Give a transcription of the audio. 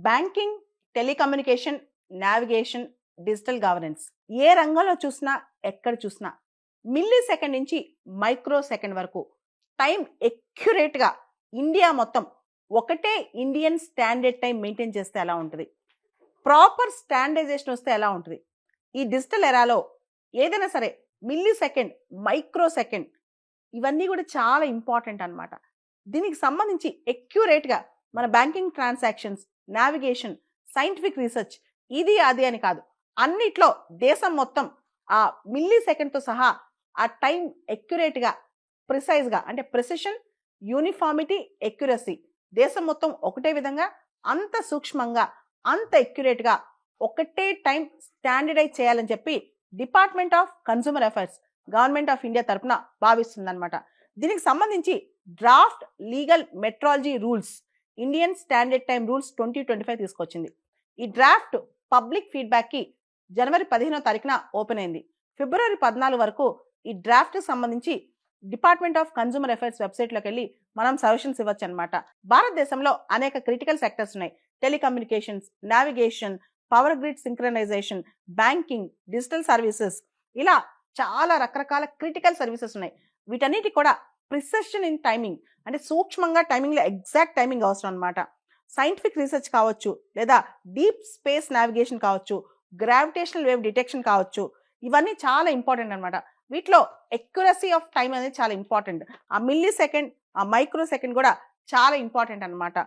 Banking, telecommunication, navigation, digital governance ఏ రంగంలో చూసినా ఎక్కడ చూసినా మిల్లీ సెకండ్ నుంచి మైక్రో సెకండ్ వరకు టైం ఎక్యురేట్గా ఇండియా మొత్తం ఒకటే ఇండియన్ స్టాండర్డ్ టైం మెయింటైన్ చేస్తే ఎలా ఉంటుంది, ప్రాపర్ స్టాండర్డైజేషన్ వస్తే ఎలా ఉంటుంది. ఈ డిజిటల్ ఎరాలో ఏదైనా సరే మిల్లీ సెకండ్, మైక్రో సెకండ్ ఇవన్నీ కూడా చాలా ఇంపార్టెంట్ అన్నమాట. దీనికి సంబంధించి ఎక్యురేట్గా మన banking transactions, navigation, scientific research ఇది అది అని కాదు, అన్నిట్లో దేశం మొత్తం ఆ మిల్లీ సెకండ్తో సహా ఆ టైం ఎక్యురేట్గా, ప్రిసైజ్గా, అంటే ప్రెసిషన్, యూనిఫార్మిటీ, ఎక్యురసీ దేశం మొత్తం ఒకటే విధంగా అంత సూక్ష్మంగా అంత ఎక్యురేట్గా ఒకటే టైం స్టాండర్డైజ్ చేయాలని చెప్పి department of consumer affairs government of India తరఫున భావిస్తుందన్నమాట. దీనికి సంబంధించి draft legal metrology rules, Indian standard time rules 2025 తీసుకొచ్చింది. ఈ డ్రాఫ్ట్ పబ్లిక్ ఫీడ్బ్యాక్కి జనవరి 15వ తారీఖున ఓపెన్ అయింది. ఫిబ్రవరి 14 వరకు ఈ డ్రాఫ్ట్కి సంబంధించి డిపార్ట్మెంట్ ఆఫ్ కన్స్యూమర్ అఫైర్స్ వెబ్సైట్లోకి వెళ్ళి మనం సజెషన్స్ ఇవ్వచ్చు అనమాట. భారతదేశంలో అనేక క్రిటికల్ సెక్టర్స్ ఉన్నాయి. Telecommunications, navigation, power grid synchronisation, banking, digital services, ఇలా చాలా రకరకాల క్రిటికల్ సర్వీసెస్ ఉన్నాయి. వీటన్నిటి కూడా ప్రిసిషన్ ఇన్ టైమింగ్, అంటే సూక్ష్మంగా టైమింగ్లో ఎగ్జాక్ట్ టైమింగ్ అవసరం అనమాట. సైంటిఫిక్ రీసెర్చ్ కావచ్చు, లేదా డీప్ స్పేస్ నావిగేషన్ కావచ్చు, గ్రావిటేషనల్ వేవ్ డిటెక్షన్ కావచ్చు, ఇవన్నీ చాలా ఇంపార్టెంట్ అనమాట. వీటిలో ఎక్యురసీ ఆఫ్ టైం అనేది చాలా ఇంపార్టెంట్. ఆ మిల్లీ సెకండ్, ఆ మైక్రో సెకండ్ కూడా చాలా ఇంపార్టెంట్ అనమాట.